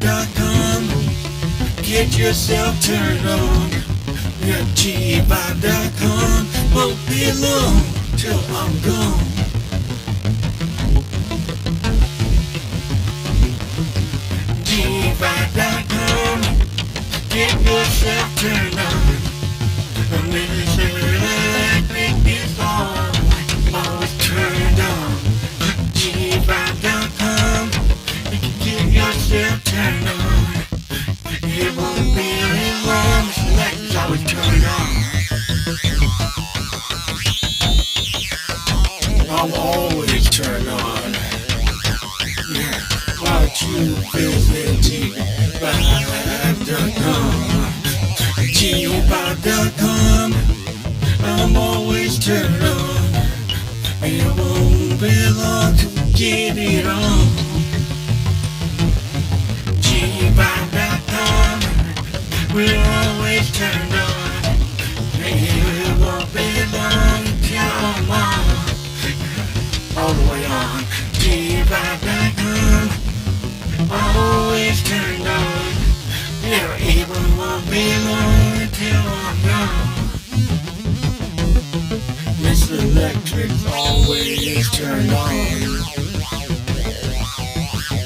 G5.com. Get yourself turned on. Yeah, G5.com. Won't be long till I'm gone. G5.com. Get yourself turned on. And this electric is on. Always turned on. G5.com. Get yourself turned on. It won't be any long. Select's always turned on. I'm always turned on. Yeah, why don't you visit G5.com? G5.com. I'm always turned on. It won't be long to get it on. G5.com. We're always turned on. It won't be long till I'm on. All the way on. G5.com. Always turned on. Yeah, it won't be long till I'm gone. This electric's always turned on.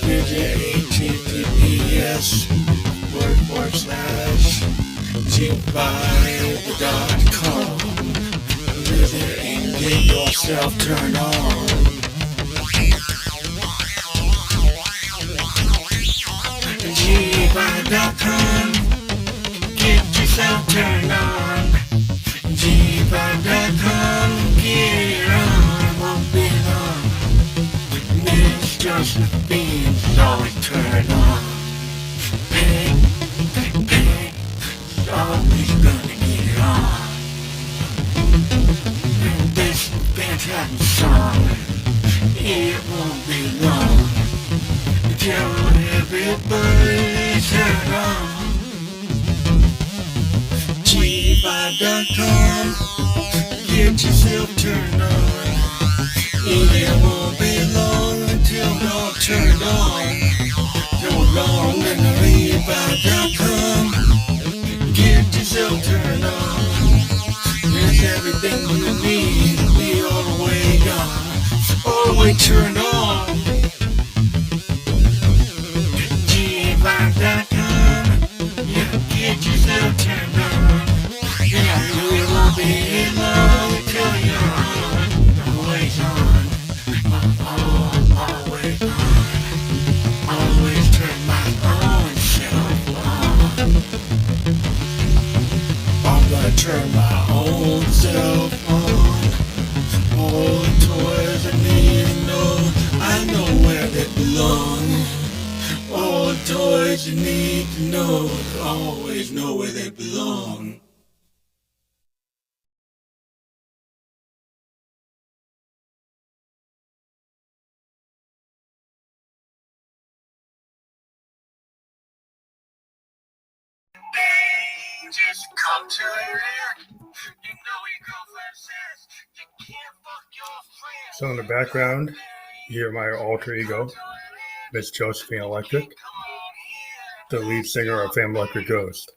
Visit https://G5.com. Visit and get yourself turned on. G5.com. Get yourself turned on. G5.com. Get it on. Won't be long. It's just the beans always turned on. Pig, always gonna get it on. And this fantastic song, it won't be long. Tell everybody turn on. G5.com. Get yourself turned on. It won't be long until you're turned on. So long and G5.com. Get yourself turned on. There's everything you need to be all the way on. All the way turned on. G5.com. Yeah, get yourself turned on. Yeah, it won't be long till you're on. Always on. Always on. Always turn my own self on. I'm gonna turn my own self on. All the toys I need to know, I know where they belong. All the toys you need to know, always know where they belong. Just come to it. You know your girlfriend says you can't fuck your friends. So in the background, you hear my alter ego, Miss Josephine Electric, the lead singer of Fam Electric Ghost.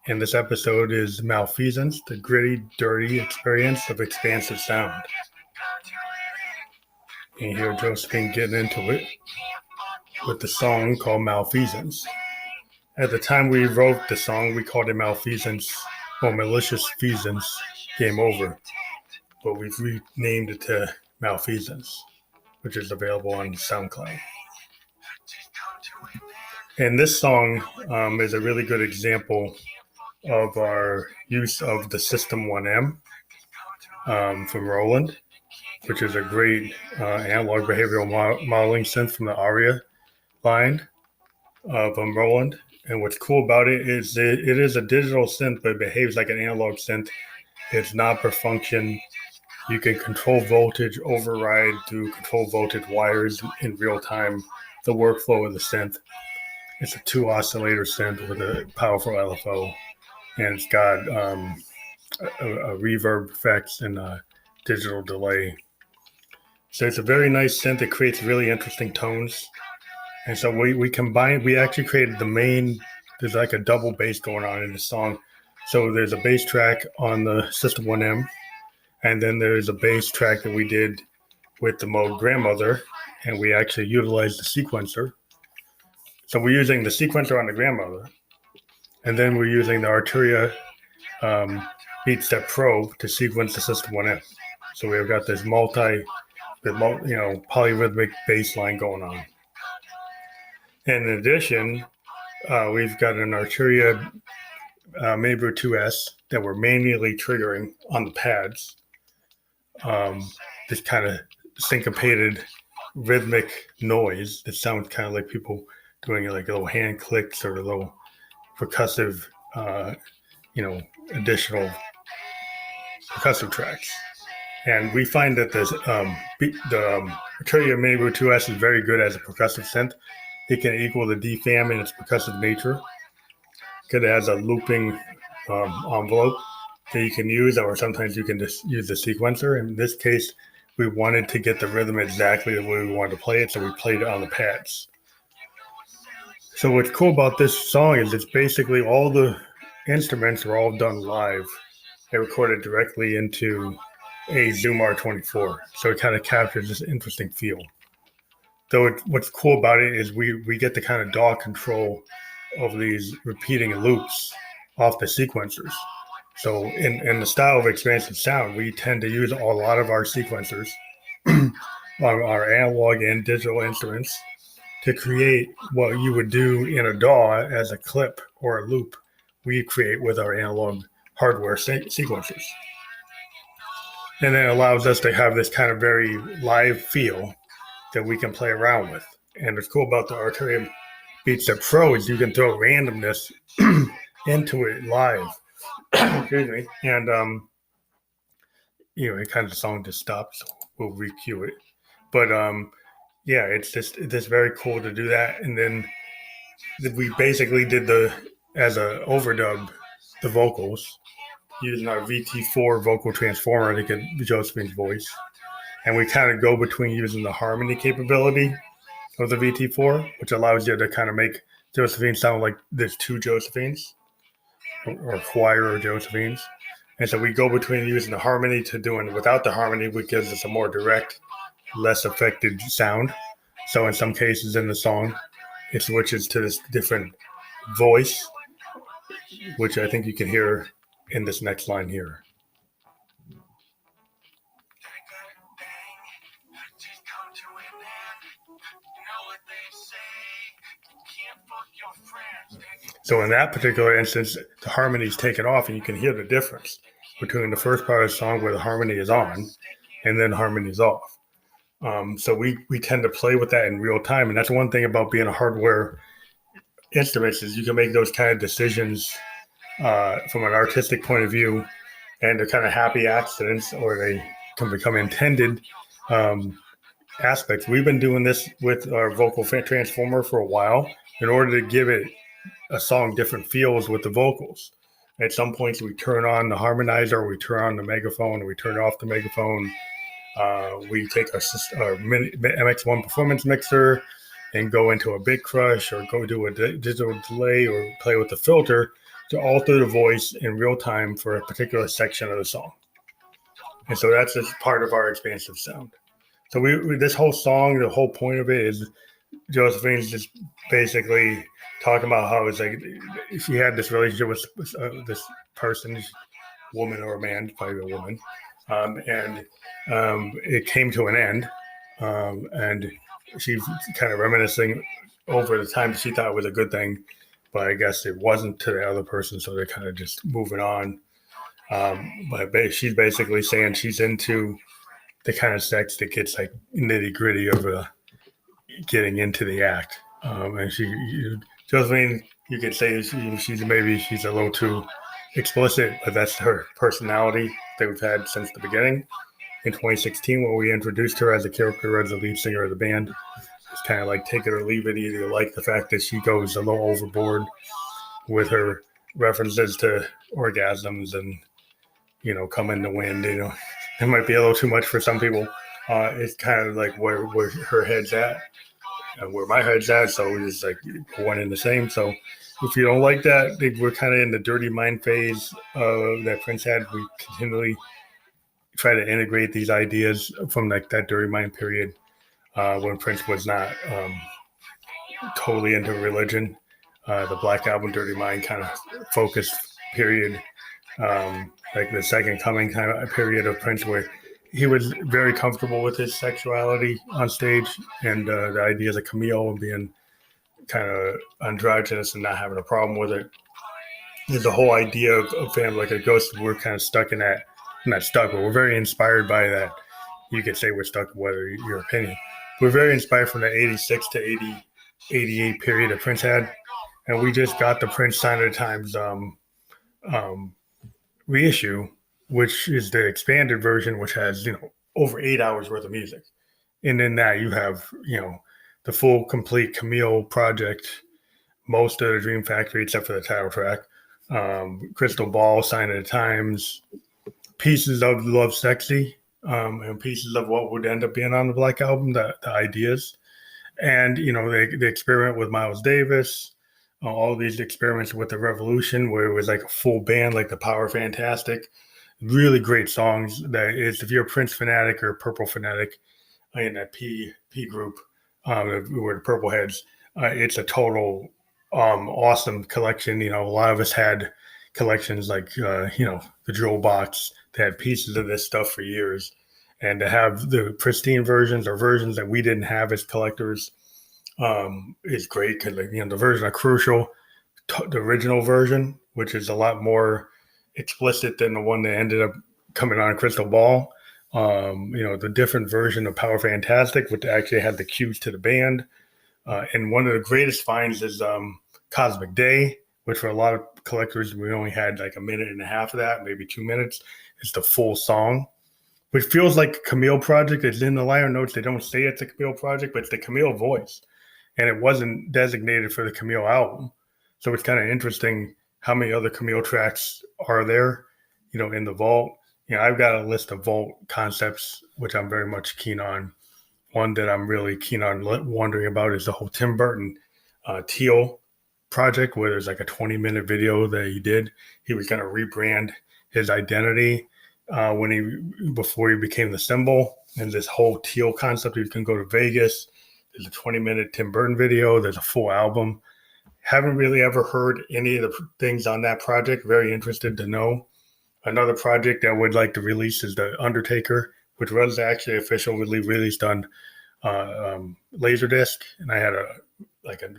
And this episode is Malfeasance, the gritty, dirty experience of expansive sound. And you hear Josephine getting into it with the song called Malfeasance. At the time we wrote the song, we called it Malfeasance, or Malicious Feasance, Game Over. But we've renamed it to Malfeasance, which is available on SoundCloud. And this song is a really good example of our use of the System 1M from Roland, which is a great analog behavioral modeling synth from the ARIA line of Roland. And what's cool about it is it is a digital synth, but it behaves like an analog synth. It's not per function. You can control voltage, override through control voltage wires in real time, the workflow of the synth. It's a 2 oscillator synth with a powerful LFO, and it's got a reverb effects and a digital delay. So it's a very nice synth. It creates really interesting tones. And so we combined, we actually created the main, there's like a double bass going on in the song. So there's a bass track on the System 1M, and then there's a bass track that we did with the Moog Grandmother, and we actually utilized the sequencer. So we're using the sequencer on the Grandmother, and then we're using the Arturia Beat Step Pro to sequence the System 1M. So we've got this polyrhythmic bass line going on. And in addition, we've got an Arturia Maybre 2S that we're manually triggering on the pads. This kind of syncopated rhythmic noise that sounds kind of like people doing like little hand clicks or little percussive, additional percussive tracks. And we find that the Arturia Maybre 2S is very good as a percussive synth. It can equal the DFAM in its percussive nature. It has a looping envelope that you can use, or sometimes you can just use the sequencer. In this case, we wanted to get the rhythm exactly the way we wanted to play it, so we played it on the pads. So what's cool about this song is it's basically all the instruments are all done live. They recorded directly into a Zoom R24, so it kind of captures this interesting feel. Though what's cool about it is we get the kind of DAW control of these repeating loops off the sequencers. So in the style of expansive sound, we tend to use a lot of our sequencers, our analog and digital instruments, to create what you would do in a DAW as a clip or a loop. We create with our analog hardware sequencers. And then it allows us to have this kind of very live feel that we can play around with. And what's cool about the Arturia Beat Step Pro is you can throw randomness into it live. Excuse me. And, it kind of the song just stops. So we'll re-cue it. But, it's very cool to do that. And then we basically did as a overdub, the vocals, using our VT4 vocal transformer to get Josephine's voice. And we kind of go between using the harmony capability of the VT4, which allows you to kind of make Josephine sound like there's two Josephines, or choir of Josephines. And so we go between using the harmony to doing without the harmony, which gives us a more direct, less affected sound. So in some cases in the song, it switches to this different voice, which I think you can hear in this next line here. So in that particular instance, the harmony is taken off, and you can hear the difference between the first part of the song where the harmony is on and then harmony is off. So we tend to play with that in real time. And that's one thing about being a hardware instrument is you can make those kind of decisions from an artistic point of view, and they're kind of happy accidents, or they can become intended aspects. We've been doing this with our vocal transformer for a while in order to give it a song different feels with the vocals. At some points, we turn on the harmonizer, we turn on the megaphone, or we turn off the megaphone. We take our MX1 performance mixer and go into a bit crush, or go do a digital delay, or play with the filter to alter the voice in real time for a particular section of the song. And so that's just part of our expansive sound. So this whole song, the whole point of it is Josephine's just basically talking about how it's like she had this relationship with this person, woman or a man, probably a woman, and it came to an end, and she's kind of reminiscing over the time she thought it was a good thing, but I guess it wasn't to the other person, so they're kind of just moving on. But she's basically saying she's into the kind of sex that gets like nitty gritty of getting into the act. And Josephine, you could say she's a little too explicit, but that's her personality that we've had since the beginning. In 2016, when we introduced her as a character, as the lead singer of the band, it's kind of like take it or leave it. Either like the fact that she goes a little overboard with her references to orgasms and, come in the wind, it might be a little too much for some people. It's kind of like where her head's at. where my head's at. So we just like one in the same. So if you don't like that, we're kind of in the dirty mind phase that Prince had. We continually try to integrate these ideas from like that dirty mind period when Prince was not totally into religion. The Black Album, Dirty Mind kind of focused period, like the Second Coming kind of period of Prince, where he was very comfortable with his sexuality on stage and the ideas of Camille and being kind of androgynous and not having a problem with it. There's the whole idea of family like a ghost. We're kind of stuck in that, not stuck, but we're very inspired by that. You could say we're stuck, whether your opinion. We're very inspired from the 86 to 80, 88 period that Prince had. And we just got the Prince Sign of the Times reissue, which is the expanded version, which has, over 8 hours worth of music. And in that you have, the full complete Camille project, most of the Dream Factory, except for the title track, Crystal Ball, Sign of the Times, pieces of Love Sexy, and pieces of what would end up being on the Black Album, the ideas. And, the experiment with Miles Davis, all these experiments with the Revolution, where it was like a full band, like the Power Fantastic, really great songs. That is, if you're a Prince fanatic or a Purple fanatic in that P group, were the Purple Heads, it's a total awesome collection. A lot of us had collections like, the drill box that had pieces of this stuff for years. And to have the pristine versions or versions that we didn't have as collectors is great because, the version of Crucial, the original version, which is a lot more explicit than the one that ended up coming on Crystal Ball. The different version of Power Fantastic, which actually had the cues to the band. And one of the greatest finds is Cosmic Day, which for a lot of collectors, we only had like a minute and a half of that, maybe 2 minutes. It's the full song, which feels like a Camille project. It's in the liner notes. They don't say it's a Camille project, but it's the Camille voice. And it wasn't designated for the Camille album. So it's kind of interesting how many other Camille tracks are there, in the vault. I've got a list of vault concepts, which I'm very much keen on. One that I'm really keen on wondering about is the whole Tim Burton Teal project, where there's like a 20-minute video that he did. He was going to rebrand his identity before he became the symbol. And this whole Teal concept, you can go to Vegas. There's a 20-minute Tim Burton video. There's a full album. Haven't really ever heard any of the things on that project. Very interested to know. Another project that I would like to release is The Undertaker, which was actually officially released on Laserdisc. And I had a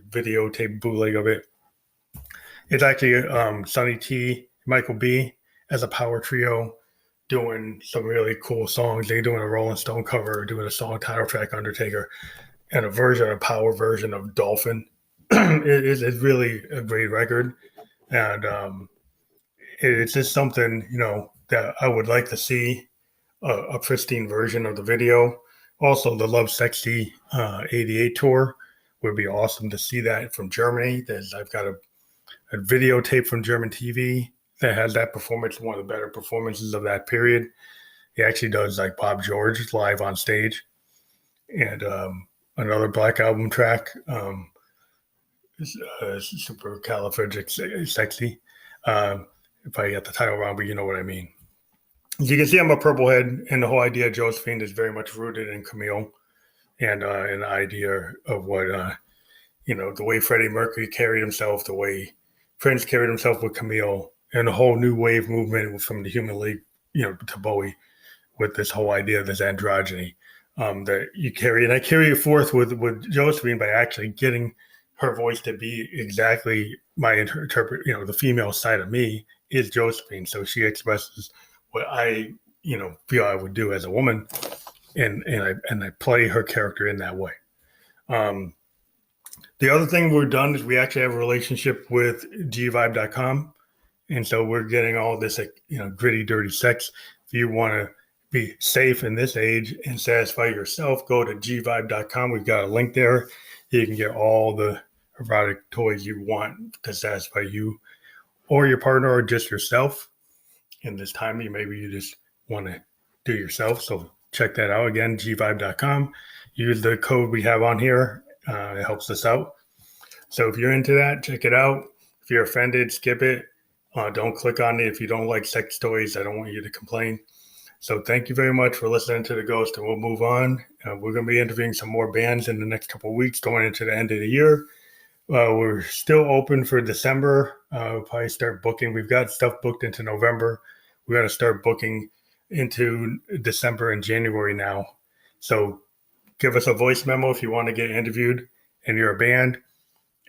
videotape bootleg of it. It's actually Sonny T, Michael B as a power trio doing some really cool songs. They're doing a Rolling Stone cover, doing a song title track, Undertaker, and a power version of Dolphin. It's really a great record. And it's just something, that I would like to see a pristine version of the video. Also, the Love Sexy 88 tour would be awesome to see that from Germany. I've got a videotape from German TV that has that performance, one of the better performances of that period. He actually does like Bob George live on stage. And another Black Album track, Supercalifragilistic. If I get the title wrong, but you know what I mean. As you can see, I'm a Purple Head, and the whole idea of Josephine is very much rooted in Camille and an idea of what, the way Freddie Mercury carried himself, the way Prince carried himself with Camille, and the whole new wave movement from the Human League, to Bowie, with this whole idea of this androgyny that you carry. And I carry it forth with Josephine by actually getting her voice to be exactly my interpret. The female side of me is Josephine, so she expresses what I, feel I would do as a woman, and I play her character in that way. The other thing we're done is we actually have a relationship with gvibe.com, and so we're getting all this, gritty, dirty sex. If you want to be safe in this age and satisfy yourself, go to gvibe.com. We've got a link there. You can get all the erotic toys you want to satisfy you or your partner or just yourself. In this time, maybe you just want to do yourself. So check that out again, gvibe.com. Use the code we have on here It helps us out. So if you're into that, check it out. If you're offended, skip it. Don't click on it if you don't like sex toys. I don't want you to complain. So thank you very much for listening to The Ghost, and we'll move on. We're going to be interviewing some more bands in the next couple of weeks going into the end of the year. We're still open for December. We'll probably start booking. We've got stuff booked into November. We're going to start booking into December and January now. So give us a voice memo if you want to get interviewed and you're a band.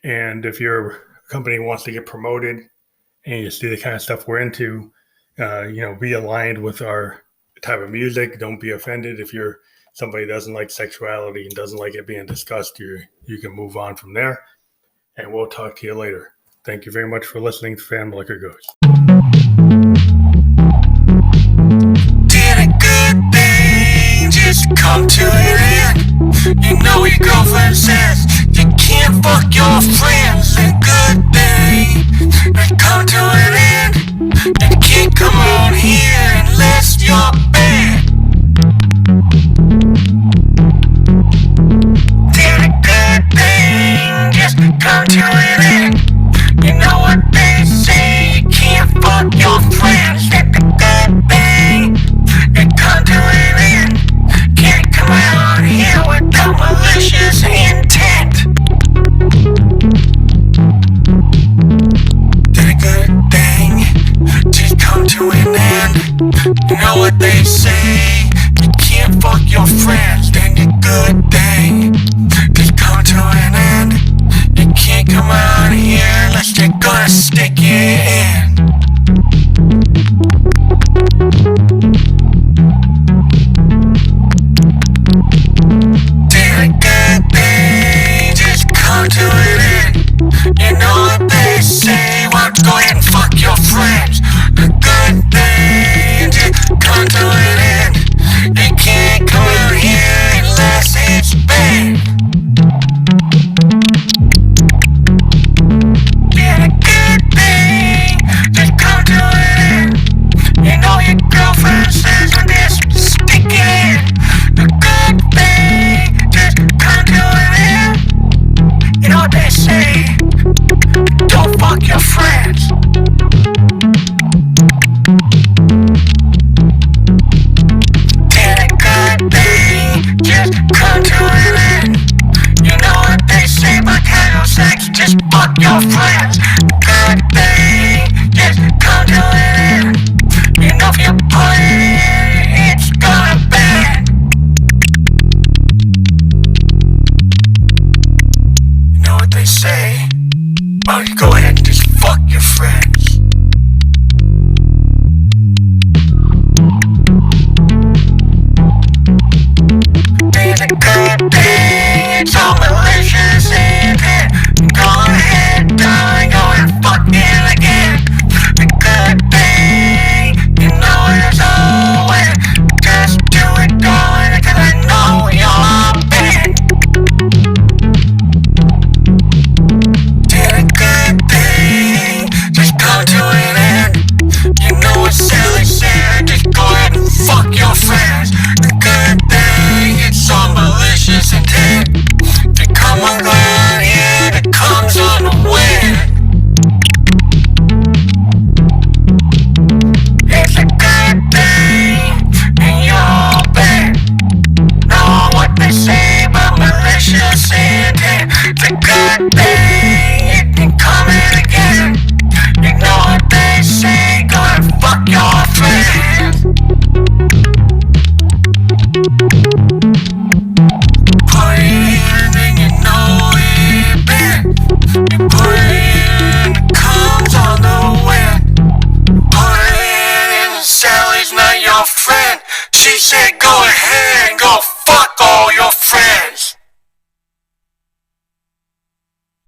And if your company wants to get promoted and you see the kind of stuff we're into, be aligned with our type of music. Don't be offended if you're somebody who doesn't like sexuality and doesn't like it being discussed. You can move on from there. And we'll talk to you later. Thank you very much for listening to Family Liquor Ghost. Did a good thing just come to an end? You know your girlfriend says you can't fuck your friends. A good thing that come to an end. You can't come on here unless you're bad. Did a good thing just come to an end? You know what they say, you can't fuck your friends. Did a good thing that come to an end? Can't come out here with no malicious intent. Did a good thing just come to an end? You know what they say, you can't fuck your friends. Then a good thing just come to an end. You can't come out here unless they're gonna stick you in. Did a good thing just come to an end? You know what they say, why don't you go ahead and fuck your friends? A good thing just come to an end. You can't come out here unless it's bad. Did a good thing just come to an end? You know your girlfriend says when this stick it in. A good thing just come to an end. You know what they say, don't fuck your friends. Did a good thing just come to an end? You know what they say about casual sex, just fuck your friends. Good thing just come to an end. You know if you put it in, it's gonna bend. You know what they say, why don't you go ahead and just fuck your friends? Did a good thing, it's all malicious intent. Go ahead, darling, go and fuck it again. A good thing, you know it's always. Just do it, darling, cause I know you're bad. Did a good thing just come to an end? You know what Sally said, just go ahead and fuck your friends. A good thing, it's all malicious intent. To come around here, that comes on the wind. It's a good thing, and you're all bad. Know what they say about malicious intent. It's a good thing, it can come in again. You know what they say, go and fuck your friends. Put it in and you know it bad. You put it in, it comes on the wind. Put it in and Sally's not your friend. She said go ahead and go fuck all your friends.